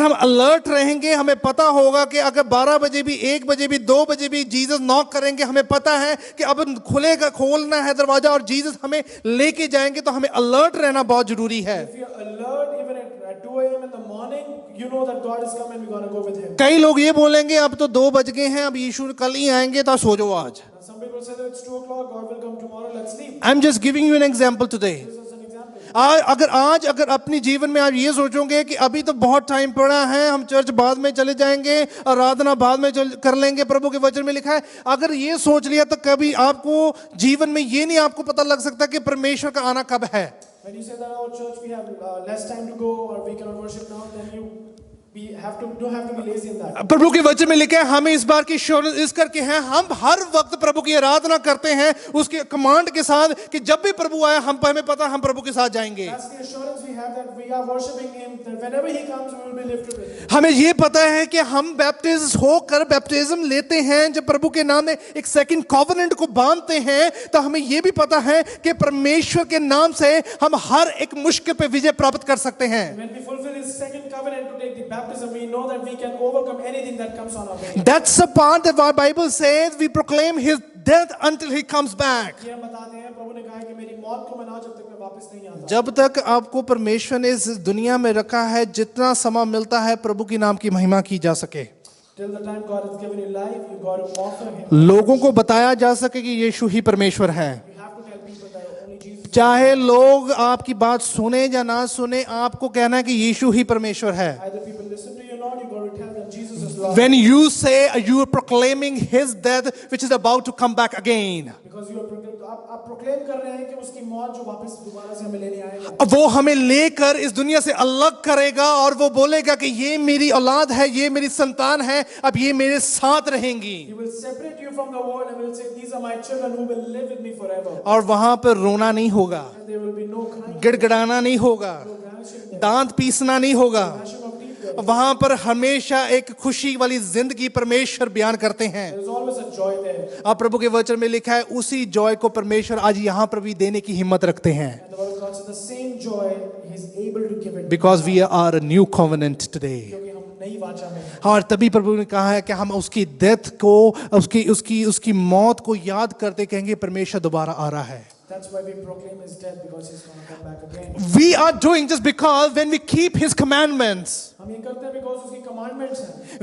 हम अलर्ट रहेंगे, हमें पता होगा कि अगर 12 बजे भी, 1 बजे भी, 2 बजे भी जीसस नॉक करेंगे, हमें पता है कि अब खोलना है दरवाजा और जीसस हमें लेके जाएंगे, तो हमें अलर्ट रहना बहुत जरूरी है। If you're alert even at 2 a.m. in the morning, you know that God is coming, we're going to go with him. कई लोग ये बोलेंगे अब तो 2 बज गए हैं, अब यीशु कल ही आएंगे, तो सो जाओ आज। Some people say that it's 2 o'clock, God will come tomorrow, let's sleep. I am just giving you an example today. This is an example. अगर अपनी जीवन में आप ये सोचोगे कि अभी तो बहुत टाइम पड़ा है, हम चर्च बाद में चले जाएंगे, आराधना बाद में कर लेंगे, प्रभु के वचन में लिखा है, अगर ये सोच लिया तो कभी आपको जीवन में ये नहीं आपको पता लग सकता कि परमेश्वर का आना कब है। When you say that our church we have less time to go or we cannot worship now, then you don't have to be lazy in that. प्रभु के वचन में लिखा है, हमें इस बार की एश्योरेंस इस करके है, हम हर वक्त प्रभु की आराधना करते हैं उसके कमांड के साथ कि जब भी प्रभु आए हमें पता हम प्रभु के साथ जाएंगे। That's the assurance we have that we are worshiping him, that whenever he comes we will be lifted with him. हमें ये पता है कि हम बैप्टिज्म होकर बैप्टिज्म लेते हैं, जब प्रभु के नाम में एक सेकंड कॉवेनेंट को बांधते हैं, तो हमें ये भी पता है कि परमेश्वर के नाम से हम हर एक मुश्किल पे विजय प्राप्त कर सकते हैं। When we fulfill his second covenant to take the baptism, we know that we can overcome anything that comes on our way. That's the part that our Bible says we proclaim his death until he comes back. ये हम बताते हैं, प्रभु ने कहा है कि मेरी मौत को मनाओ जब तक मैं वापस नहीं आता। जब तक आपको परमेश्वर ने इस दुनिया में रखा है, जितना समय मिलता है प्रभु की नाम की महिमा की जा सके, Till the time God has given you life, you got to offer him. लोगों को बताया जा सके कि यीशु ही परमेश्वर है। You have to tell people that only Jesus. चाहे लोग आपकी बात सुने या ना सुने, आपको कहना है कि यीशु ही परमेश्वर है। Either people listen to you or not, you got to tell them Jesus is Lord. When you say you are proclaiming his death which is about to come back again, Because you are आप proclaim कर रहे हैं कि उसकी मौत जो वापस दोबारा से हमें लेने आएगा। अब वो हमें लेकर इस दुनिया से अलग करेगा और वो बोलेगा कि ये मेरी औलाद है, ये मेरी संतान है, अब ये मेरे साथ रहेंगी। He will separate you from the world and will say, these are my children who will live with me forever. और वहां पर रोना नहीं होगा, And there will be no crying, गिड़गिड़ाना नहीं होगा, no gnashing there, दांत पीसना नहीं होगा। gnashing of teeth there. वहां पर हमेशा एक खुशी वाली जिंदगी परमेश्वर बयान करते हैं। There is always a joy there. अब प्रभु के वचन में लिखा है, उसी जॉय को परमेश्वर आज यहाँ पर भी देने की हिम्मत रखते हैं। And the word of God says the same joy he is able to give it. Because we are a new covenant today. क्योंकि हम नई वाचा में हैं। और तभी प्रभु ने कहा है कि हम उसकी डेथ को, उसकी मौत को याद करते कहेंगे परमेश्वर दोबारा आ रहा है। That's why we proclaim his death, because he's going to come back again. We are doing just because when we keep his commandments, हम ये करते हैं because उसकी commandments हैं।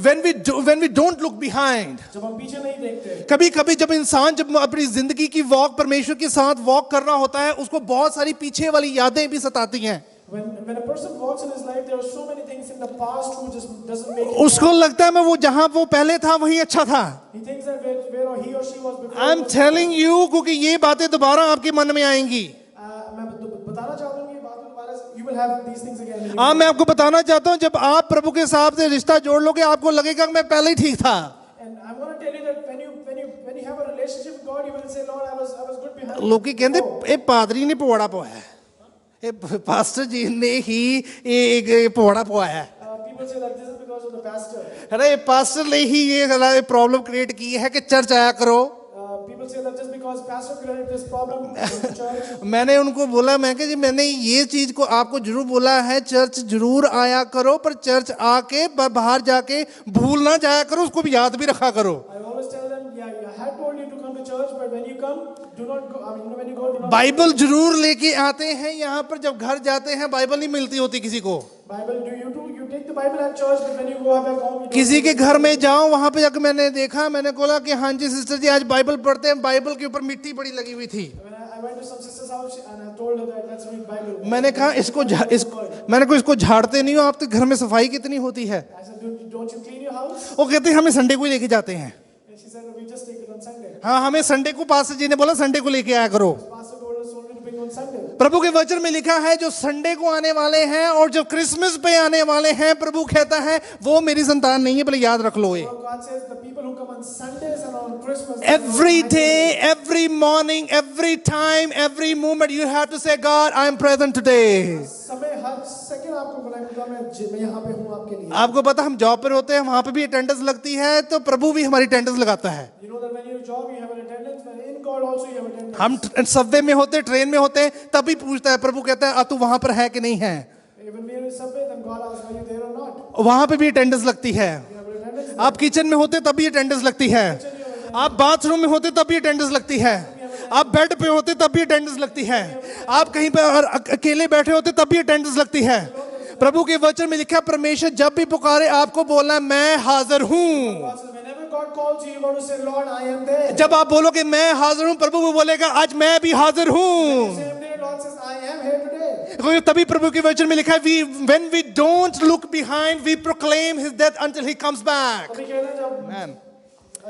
when we don't look behind, जब हम पीछे नहीं देखते, कभी कभी जब इंसान जब अपनी जिंदगी की वॉक परमेश्वर के साथ वॉक कर रहा होता है, उसको बहुत सारी पीछे वाली यादें भी सताती हैं। when a person walks in his life, there are so many things in the past who just doesn't make it. उसको लगता है मैं वो जहां वो पहले था वहीं अच्छा था। He thinks that where he or she was before. I'm telling you, क्योंकि ये बातें दोबारा आपके मन में आएंगी। मैं बताना चाहता हूँ कि ये बात दोबारा से you will have these things again. and हाँ, again. मैं आपको बताना चाहता हूँ, जब आप प्रभु के साथ से रिश्ता जोड़ लोगे, आपको लगेगा कि मैं पहले ही ठीक था। And I want to tell you that when you have a relationship with God, you will say, Lord, I was good behind. लोग की कहते ये पादरी ने पवाड़ा पवाया है, ये पास्टर जी ने ही ये पवाड़ा पवाया है। People say that this is because of the pastor. अरे पास्टर ने ही ये प्रॉब्लम क्रिएट की है कि चर्च आया करो। People say that just because pastor created this problem in church. मैंने उनको बोला, मैं कि जी मैंने ये चीज को आपको जरूर बोला है, चर्च जरूर आया करो, पर चर्च आके बाहर जाके भूल ना जाया करो, उसको भी याद भी रखा करो। I always tell them, yeah, I had told you to come to church, but when you come, do not go. I mean, when you go, do not. Bible जरूर लेके आते हैं यहाँ पर, जब घर जाते हैं बाइबल नहीं मिलती होती किसी को। Bible, you take the Bible at church, but when you go back home, you don't. किसी के घर में जाओ, वहां पे जाकर मैंने देखा, मैंने बोला कि हाँ जी सिस्टर जी आज बाइबल पढ़ते हैं, बाइबल के ऊपर मिट्टी बड़ी लगी हुई थी। When I went to some sister's house and I told her that let's read Bible. मैंने कहा मैंने कहा इसको झाड़ते नहीं हो, आपके घर में सफाई कितनी होती है? I said, don't you clean your house? वो कहते हैं हमें संडे को ही लेके जाते हैं। And she said, we just take it on Sunday. हाँ, हमें संडे को पास्टर जी ने बोला संडे को लेके आया करो। Pastor told us only to bring on Sunday. प्रभु के वचन में लिखा है जो संडे को आने वाले हैं और जो क्रिसमस पे आने वाले हैं, प्रभु कहता है वो मेरी संतान नहीं है, भले याद रख लो ये। God says the people who come on Sundays and on Christmas. Every day, every morning, every time, every moment you have to say, God, I am present today. समय हर सेकंड आपको बुलाएगा, मैं यहाँ पे हूँ आपके लिए। आपको पता हम जॉब पर होते हैं, वहां पे भी अटेंडेंस लगती है, तो प्रभु भी हमारी अटेंडेंस लगाता है। You know that when you job you have an attendance, but in God also you have attendance. हम सबवे में होते, ट्रेन में होते, तभी पूछता है, प्रभु कहता है तू वहां पर है कि नहीं है। Even we are in subway, then God asks, are you there or not? वहां पे भी अटेंडेंस लगती है। You have attendance. आप किचन में होते तब भी अटेंडेंस लगती है। आप बाथरूम में होते तब भी अटेंडेंस लगती है। आप बेड पे होते तब भी अटेंडेंस लगती है। आप कहीं पे अकेले बैठे होते तब भी अटेंडेंस लगती है। प्रभु के वचन में लिखा है परमेश्वर जब भी पुकारे आपको बोलना मैं हाजिर हूँ। God says, whenever God calls you, you got to say, Lord, I am there. जब आप बोलोगे मैं हाजिर हूँ, प्रभु वो बोलेगा आज मैं भी हाजिर हूँ। Same day, Lord says, I am here today. क्योंकि तभी प्रभु के वचन में लिखा है when we don't look behind we proclaim his death until he comes back। अभी कहते हैं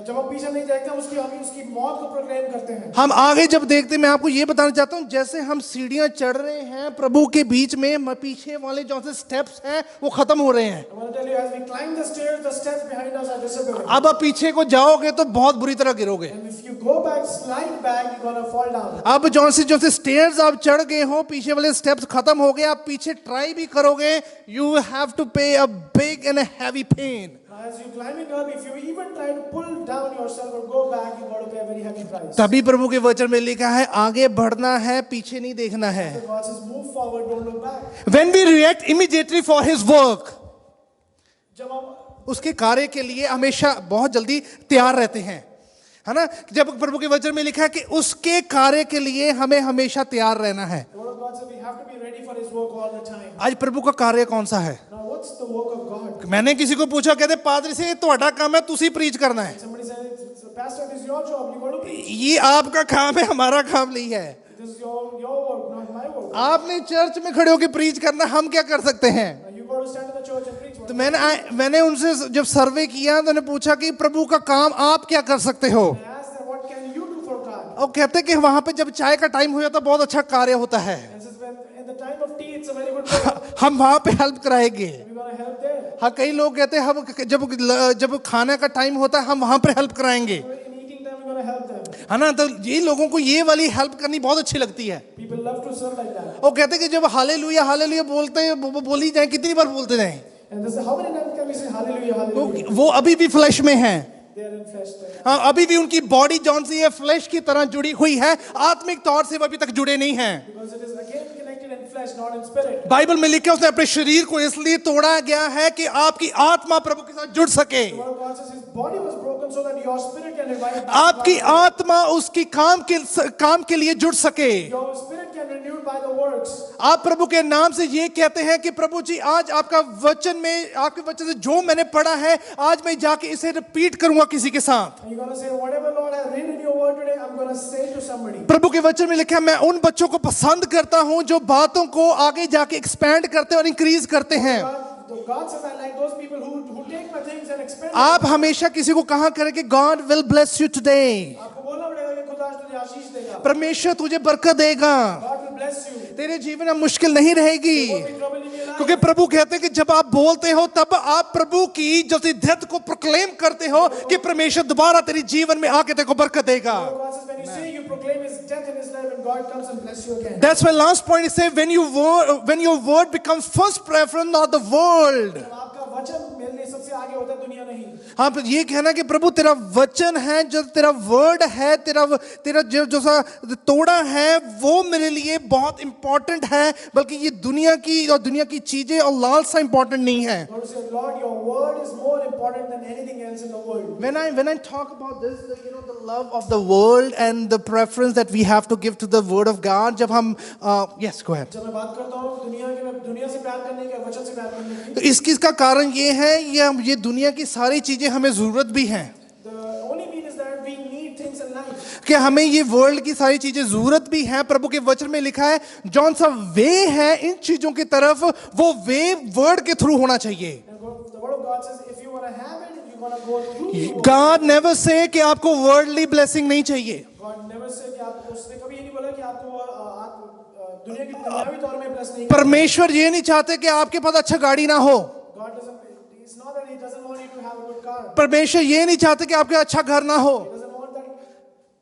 जब हम पीछे नहीं देखते हम उसकी मौत को प्रोक्लेम करते हैं। हम आगे जब देखते हैं, मैं आपको ये बताना चाहता हूँ, जैसे हम सीढ़ियां चढ़ रहे हैं प्रभु के बीच में, पीछे वाले जो से स्टेप्स हैं वो खत्म हो रहे हैं। I want to tell you, as we climb the stairs, the steps behind us are disappearing. अब आप पीछे को जाओगे तो बहुत बुरी तरह गिरोगे। And if you go back, slide back, you're gonna fall down. अब जो से स्टेयर्स आप चढ़ गए हो, पीछे वाले स्टेप्स खत्म हो गए, आप पीछे ट्राई भी करोगे, you have to pay a big and heavy pain. As you're climbing up, if you even try to pull down yourself or go back, you got to pay a very heavy price. तभी प्रभु के वचन में लिखा है आगे बढ़ना है, पीछे नहीं देखना है। So God says, move forward, don't look back. When we react immediately for his work, जब हम उसके कार्य के लिए हमेशा बहुत जल्दी तैयार रहते हैं, है ना। जब प्रभु के वचन में लिखा है कि उसके कार्य के लिए हमें हमेशा तैयार रहना है। the word of God says we have to be ready for His work all the time. आज प्रभु का कार्य कौन सा है? Now, what's the work of God? मैंने किसी को पूछा, कहते पादरी से तुम्हारा काम है, तुसी प्रीच करना है। Somebody says, Pastor, this is your job. You got to preach. ये आपका काम है, हमारा काम नहीं है। This is your work, not my work. आपने चर्च में खड़े होकर प्रीच करना, हम क्या कर सकते हैं? Now, you got to stand in the church and preach. तो मैंने उनसे जब सर्वे किया तो उन्हें पूछा कि प्रभु का काम आप क्या कर सकते हो? I asked them, what can you do for God? और कहते कि वहां पे जब चाय का टाइम हो जाता बहुत अच्छा कार्य होता है, And says, when in the time of tea, it's a very good work. हम वहां पे हेल्प कराएंगे। We're gonna help there. हाँ, कई लोग कहते हैं हम जब खाने का टाइम होता है हम वहां पर हेल्प कराएंगे, In eating time, we're gonna help them. है ना। तो ये लोगों को ये वाली हेल्प करनी बहुत अच्छी लगती है। People love to serve like that. वो कहते कि जब हालेलुया हालेलुया बोलते हैं, बोली जाए, कितनी बार बोलते जाएं, And this is how many times can we say hallelujah, hallelujah? वो अभी भी फ्लैश में हैं। They are in flesh. हाँ, अभी भी उनकी बॉडी जौन सी है फ्लैश की तरह जुड़ी हुई है, आत्मिक तौर से वो अभी तक जुड़े नहीं हैं। Because it is again connected in flesh, not in spirit. Bible में लिखा है उसने अपने शरीर को इसलिए तोड़ा गया है कि आपकी आत्मा प्रभु के साथ जुड़ सके। The word of God says his body was broken so that your spirit can revive. आपकी आत्मा उसकी काम के लिए जुड़ सके। Your spirit can be renewed by the works. आप प्रभु के नाम से ये कहते हैं कि प्रभु जी आज आपका वचन में, आपके वचन से जो मैंने पढ़ा है आज मैं जाके इसे रिपीट करूंगा किसी के साथ। And you're gonna say, whatever Lord I read in your word today, I'm gonna say to somebody. प्रभु के वचन में लिखा है मैं उन बच्चों को पसंद करता हूं जो बातों को आगे जाके एक्सपैंड करते और इंक्रीज करते हैं। God says I like those people who take my things and expand. आप हमेशा किसी को कहा करें कि God will bless you today, आपको बोलना पड़ेगा कि खुदा आज तुझे आशीष देगा. परमेश्वर तुझे बरकत देगा, God will bless you. तेरे जीवन में मुश्किल नहीं रहेगी। There won't be trouble in your life. क्योंकि प्रभु कहते हैं कि जब आप बोलते हो तब आप प्रभु की जो डेथ को प्रोक्लेम करते हो कि परमेश्वर दोबारा तेरे जीवन में आके तेरे को बरकत देगा। God says when you say you proclaim his death in his life and God comes and bless you again. That's why last point is say when your word becomes first preference, not the world. आपका वचन मेरे लिए सबसे आगे होता है, दुनिया नहीं. हाँ, ये कहना कि प्रभु तेरा वचन है, जो तेरा वर्ड है, तेरा जो सा तोड़ा है वो मेरे लिए बहुत इंपॉर्टेंट है, बल्कि ये दुनिया की चीजें और लालसा इंपॉर्टेंट नहीं है। God says, Lord, your word is more important than anything else in the world. When I talk about this, the love of the world and the preference that we have to give to the word of God, जब हम yes, go ahead. जब मैं बात करता हूँ दुनिया से प्यार करने की, वचन से प्यार करने की, तो इसका कारण ये है, ये दुनिया की सारी चीजें हमें जरूरत भी हैं। the only mean is that we need things in life. कि हमें ये वर्ल्ड की सारी चीजें जरूरत भी हैं। प्रभु के वचन में लिखा है जौन सा वे है इन चीजों की तरफ, वो वे वर्ड के थ्रू होना चाहिए। And the word of God says, if you want to have it, you're going to go through the word. God never say कि आपको वर्ल्डली ब्लेसिंग नहीं चाहिए। God never said कि आपको, उसने कभी ये नहीं बोला कि आपको दुनिया की दुनियावी तौर में ब्लेस नहीं. परमेश्वर ये नहीं चाहते कि आपके पास अच्छा गाड़ी ना हो। God doesn't. It's not that He doesn't want you to have a good car. परमेश्वर ये नहीं चाहते कि आपके अच्छा घर ना हो। He doesn't want that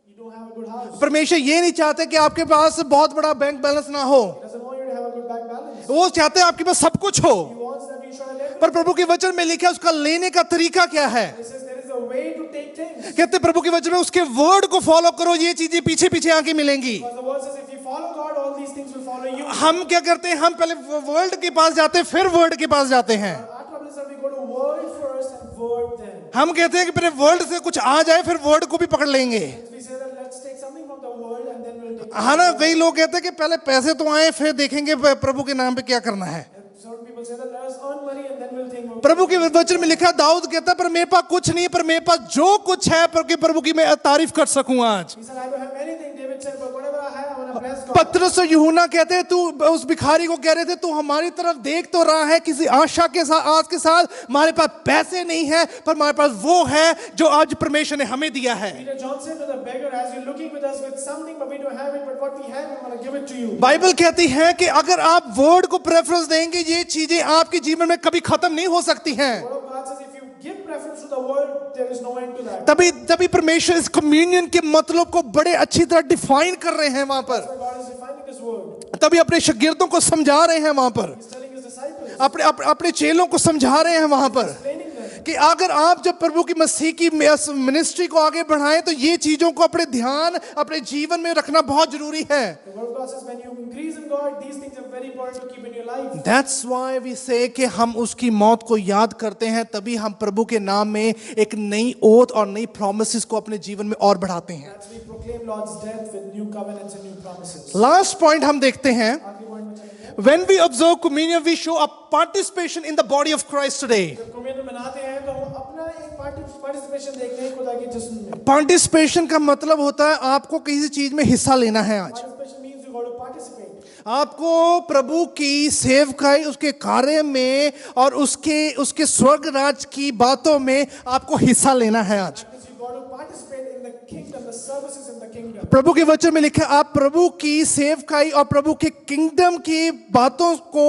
you don't have a good house. परमेश्वर ये नहीं चाहते कि आपके पास बहुत बड़ा बैंक बैलेंस ना हो। He doesn't want you to have a good bank balance. वो चाहते हैं आपके पास सब कुछ हो। He wants that you should live. पर प्रभु के वचन में लिखा है उसका लेने का तरीका क्या है। He says there is a way to take things. कहते प्रभु के वचन में उसके वर्ड को फॉलो करो, ये चीजें पीछे पीछे आके मिलेंगी। Because the word says if you follow God, all these things will follow you. हम क्या करते हैं, हम पहले वर्ल्ड के पास जाते हैं फिर वर्ड के पास जाते हैं. Our trouble is that we go to word first and word then. हम कहते हैं कि पहले वर्ल्ड से कुछ आ जाए फिर वर्ड को भी पकड़ लेंगे. We say that let's take something from the world and then we'll take. हाँ ना, कई लोग कहते हैं कि पहले पैसे तो आए फिर देखेंगे प्रभु के नाम पे क्या करना है. Some people say that let us earn money and then we'll think. प्रभु के वचन में लिखा है, दाऊद कहता है पर मेरे पास कुछ नहीं है, पर मेरे पास जो कुछ है प्रभु की मैं तारीफ कर सकूं आज. He said, I don't have anything. David said, but whatever I have, I want to bless God. पतरस और यूहन्ना कहते हैं, तू उस भिखारी को कह रहे थे, तू हमारी तरफ देख तो रहा है किसी आशा के साथ, आज के साथ हमारे पास पैसे नहीं है पर हमारे पास वो है जो आज परमेश्वर ने हमें दिया है. Peter John said to the beggar, as you're looking with us with something, but we don't have it, but what we have, we want to give it to you. Bible कहती है कि अगर आप वर्ड को preference देंगे, ये चीजें आपके जीवन में कभी खत्म नहीं हो सकती हैं. The word of God says, if you give preference to the word, there is no end to that. तभी परमेश्वर इस कम्युनियन के मतलब को बड़े अच्छी तरह डिफाइन कर rहे हैं वहां पर. So God is defining this word. तभी अपने शागिर्दों को समझा रहे हैं वहां पर, He's telling his disciples, अपने चेलों को समझा रहे हैं वहां पर explaining them. कि अगर आप जब प्रभु की मसीह की मिनिस्ट्री को आगे बढ़ाएं तो ये चीजों को अपने ध्यान, अपने जीवन में रखना बहुत जरूरी है. The word of God says, when you increase in God, these things are very important to keep in your life. That's why we say कि हम उसकी मौत को याद करते हैं, तभी हम प्रभु के नाम में एक नई ओथ और नई प्रॉमिसेस को अपने जीवन में और बढ़ाते हैं. That's we proclaim Lord's death with new covenants and new promises. Last point हम देखते हैं, आखिरी पॉइंट में चलेंगे. when we observe communion we show a participation in the body of Christ today. जब कम्युनियन मनाते हैं तो हम अपना एक पार्टिसिपेशन देखते हैं खुदा के जिस्म में. पार्टिसिपेशन का मतलब होता है आपको किसी चीज में हिस्सा लेना है. आज Participation means you got to participate. आपको प्रभु की सेवकाई, उसके कार्य में और उसके स्वर्ग राज की बातों में आपको हिस्सा लेना है. आज That means you got to participate in the kingdom, the services in the kingdom. प्रभु के वचन में लिखा है, आप प्रभु की सेवकाई और प्रभु के किंगडम की बातों को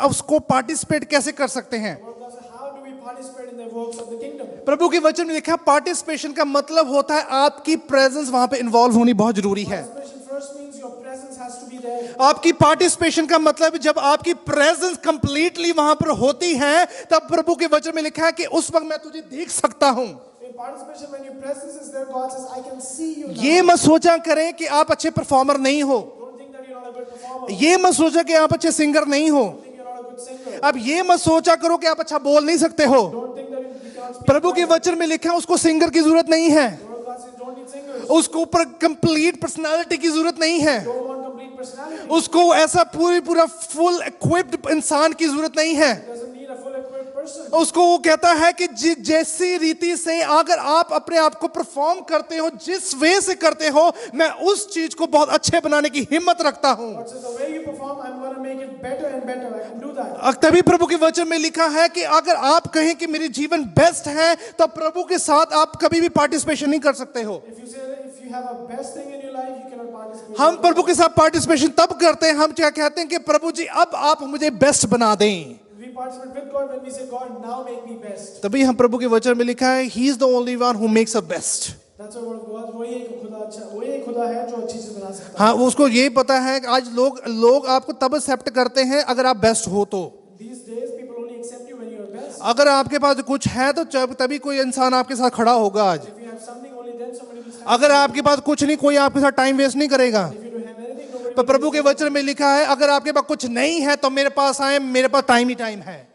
उसको पार्टिसिपेट कैसे कर सकते हैं. The word of God says, how do we participate in the works of the kingdom? प्रभु के वचन में लिखा है, पार्टिसिपेशन का मतलब होता है आपकी प्रेजेंस वहां पे इन्वॉल्व होनी बहुत जरूरी है. Participation first means your presence has to be there. आपकी पार्टिसिपेशन का मतलब जब आपकी प्रेजेंस कंप्लीटली वहां पर होती है, तब प्रभु के वचन में लिखा है कि उस वक्त मैं तुझे देख सकता हूं. In participation, when your presence is there, God says, I can see you now. ये मत सोचा करें कि आप अच्छे परफॉर्मर नहीं हो. Don't think that you're not a good performer. ये मत सोचा कि आप अच्छे सिंगर नहीं हो. Don't think you're not a good singer. अब ये मत सोचा करो कि आप अच्छा बोल नहीं सकते हो. Don't think that you cannot speak. प्रभु के वचन में लिखा है उसको सिंगर की जरूरत नहीं है, The word of God says, don't need singers. उसको ऊपर कंप्लीट पर्सनालिटी की जरूरत नहीं है, Don't want complete personality. उसको ऐसा पूरा फुल इक्विप्ड इंसान की जरूरत नहीं है. Doesn't need a full equipped person. उसको वो कहता है कि जैसी रीति से अगर आप अपने आप को परफॉर्म करते हो, जिस वे से करते हो, मैं उस चीज को बहुत अच्छे बनाने की हिम्मत रखता हूं. God says, the way you perform, I'm going to make it better and better. I can do that. तभी प्रभु के वचन में लिखा है कि अगर आप कहें कि मेरी जीवन बेस्ट है, तो प्रभु के साथ आप कभी भी पार्टिसिपेशन नहीं कर सकते हो. If you say that if you have a best thing in your life, you cannot participate. हम प्रभु के साथ पार्टिसिपेशन तब करते हैं, हम क्या कहते हैं कि प्रभु जी अब आप मुझे बेस्ट बना दें. We participate with God when we say, God, now make me best. तभी हम प्रभु के वचन में लिखा है, He is the only one who makes us best. That's why word of God, वही एक खुदा अच्छा, वही एक खुदा है जो अच्छी चीज बना सकता है. हाँ, वो उसको ये पता है कि आज लोग आपको तब एक्सेप्ट करते हैं अगर आप बेस्ट हो तो. These days, people only accept you when you are best. अगर आपके पास कुछ है तो तभी कोई इंसान आपके साथ खड़ा होगा. आज If you have something, only then somebody will stand. अगर आपके पास कुछ नहीं, कोई आपके साथ टाइम वेस्ट नहीं करेगा. If you don't have anything, nobody पर प्रभु के वचन में लिखा है, अगर आपके पास कुछ नहीं है तो मेरे पास आए, मेरे पास टाइम ही टाइम है.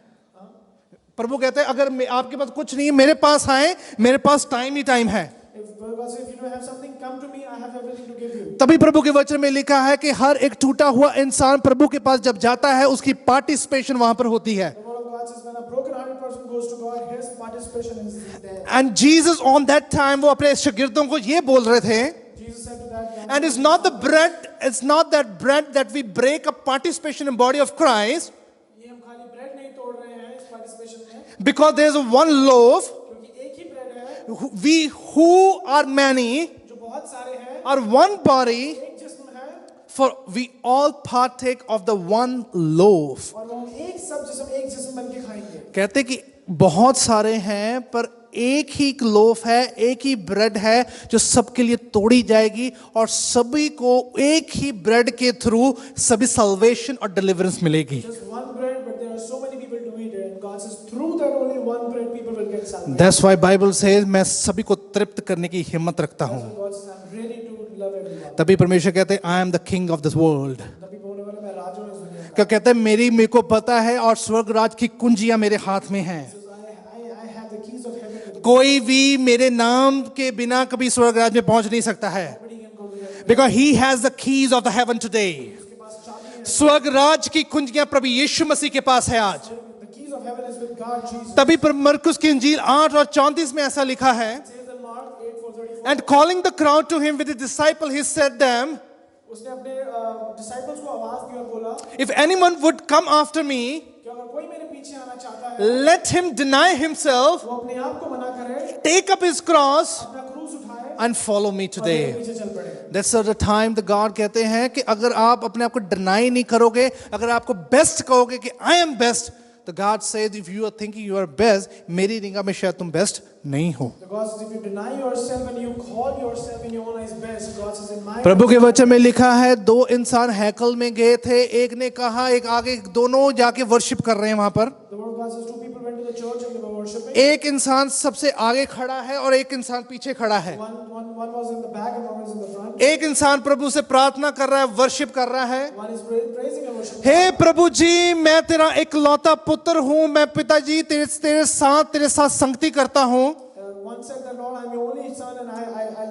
प्रभु कहते हैं अगर आपके पास कुछ नहीं है, मेरे पास आए, मेरे पास टाइम ही टाइम है. If God says, if you don't have something, come to me, I have everything to give you. तभी प्रभु के वचन में लिखा है कि हर एक टूटा हुआ इंसान प्रभु के पास जब जाता है, उसकी पार्टिसिपेशन वहां पर होती है. The word of God says, when a broken-hearted person goes to God, his participation is there. And Jesus on that time वो अपने शागिर्दों को ये बोल रहे थे, Jesus said to that young and it's not the bread, it's not that bread that we break a participation in body of Christ, ये हम खाली ब्रेड नहीं तोड़ रहे हैं इस पार्टिसिपेशन में, because there's one loaf. क्योंकि एक ही ब्रेड है We who are many जो बहुत सारे हैं, are one body, एक जिस्म है for we all partake of the one loaf. और वो हम एक सब जिस्म एक जिस्म बन के खाएंगे. कहते कि बहुत सारे हैं पर एक ही लोफ है, एक ही ब्रेड है जो सबके लिए तोड़ी जाएगी और सभी को एक ही ब्रेड के थ्रू सभी सल्वेशन और डिलीवरेंस मिलेगी. Just one bread, but there are so many people to eat it, and God says through that only one bread people will get salvation. That's why Bible says मैं सभी को तृप्त करने की हिम्मत रखता हूँ. God says I'm ready to love everyone. तभी परमेश्वर कहते हैं I am the king of this world. तभी बोलने वाला मैं राजा क्या कहते हैं मेरे को पता है और स्वर्ग राज की कुंजियां मेरे हाथ में हैं। He says, I have the keys of heaven with me. कोई भी मेरे नाम के बिना कभी स्वर्ग राज में पहुंच नहीं सकता है। Nobody can go to heaven. Because he has the keys of the heaven today. उसके पास चाबी है. स्वर्ग राज की कुंजियां प्रभु यीशु मसीह के पास है आज। The keys of heaven is with God, Jesus. तभी मरकुस की इंजील 8 और 34 में ऐसा लिखा है, It says in Mark 8:34. and calling the crowd to him with his disciple, he said them, उसने अपने disciples को आवाज दी और बोला if anyone would come after me, कि अगर कोई मेरे पीछे आना चाहता है, let him deny himself, वो अपने आप को मना करे, take up his cross अपना क्रूस उठाए and follow me और मेरे today. पीछे चल पड़े. That's the time the God कहते हैं कि अगर आप अपने आप को डिनाई नहीं करोगे, अगर आपको बेस्ट कहोगे कि I am best, तो God says if you are thinking you are best, मेरी निगाह में शायद तुम बेस्ट नहीं हो। The God says if you deny yourself and you call yourself in your own eyes best, God says in my प्रभु के वचन में लिखा है, दो इंसान हैकल में गए थे, एक ने कहा, एक आगे, दोनों जाके वर्शिप कर रहे हैं वहां पर। The word of God says two people went to the church and they were worshiping. एक इंसान सबसे आगे खड़ा है और एक इंसान पीछे खड़ा है। One was in the back and one was in the front. एक इंसान प्रभु से प्रार्थना कर रहा है, वर्शिप कर रहा है, One is praising and worshiping. हे प्रभु जी, मैं तेरा इकलौता पुत्र हूँ, मैं पिताजी तेरे साथ संगति करता हूँ। One said that Lord, I'm your only son and I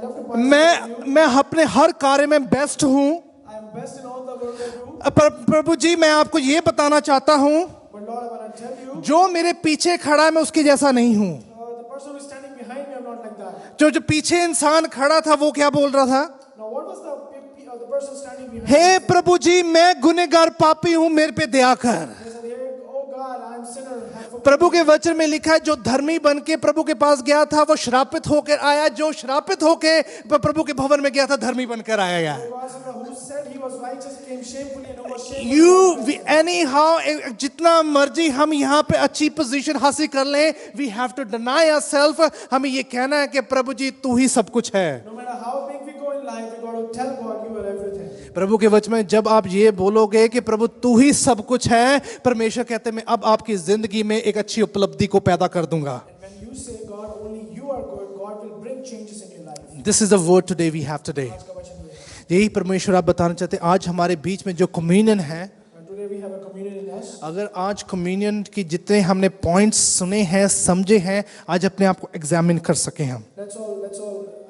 love to participate with you. मैं अपने हर कार्य में बेस्ट हूँ। I am best in all the work I do. प्रभु जी, मैं आपको ये बताना चाहता हूँ, But Lord, I want to tell you, जो मेरे पीछे खड़ा है मैं उसके जैसा नहीं हूँ। the person who is standing behind me, I'm not like that. जो पीछे इंसान खड़ा था वो क्या बोल रहा था? Now, what was the person standing behind hey me? प्रभु जी, मैं गुनहगार पापी हूँ, मेरे पे दया कर। He said, hey, oh God, I'm sinner. Have forgiven प्रभु के वचन में लिखा है, जो धर्मी बन के प्रभु के पास गया था वो श्रापित होकर आया, जो श्रापित होके प्रभु के भवन में गया था धर्मी बनकर आया। me. God said, who said he was righteous came shamefully and who was shameful. You anyhow, जितना मर्जी हम यहाँ पे अच्छी पोजीशन हासिल कर लें, we have to deny ourselves. हमें ये कहना है कि प्रभु जी तू ही सब कुछ है। No matter how big we go in life, we got to tell God you are everything. प्रभु के वचन में जब आप ये बोलोगे कि प्रभु तू ही सब कुछ है, परमेश्वर कहते हैं मैं अब आपकी जिंदगी में एक अच्छी उपलब्धि को पैदा कर दूंगा। And when you say God, only you are good, God will bring changes in your life. This is the word today we have today. आज का वचन ये है. यही परमेश्वर आप बताना चाहते हैं। आज हमारे बीच में जो कम्युनियन है, And today we have a communion in us. अगर आज कम्युनियन की जितने हमने पॉइंट्स सुने हैं, समझे हैं, आज अपने आप को एग्जामिन कर सके हम। Let's all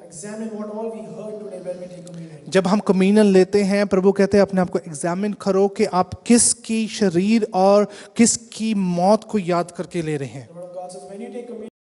examine what all we heard today when we take communion. जब हम कम्युनियन लेते हैं, प्रभु कहते हैं अपने आप को एग्जामिन करो कि आप किसकी शरीर और किसकी मौत को याद करके ले रहे हैं। The word of God says when you take communion,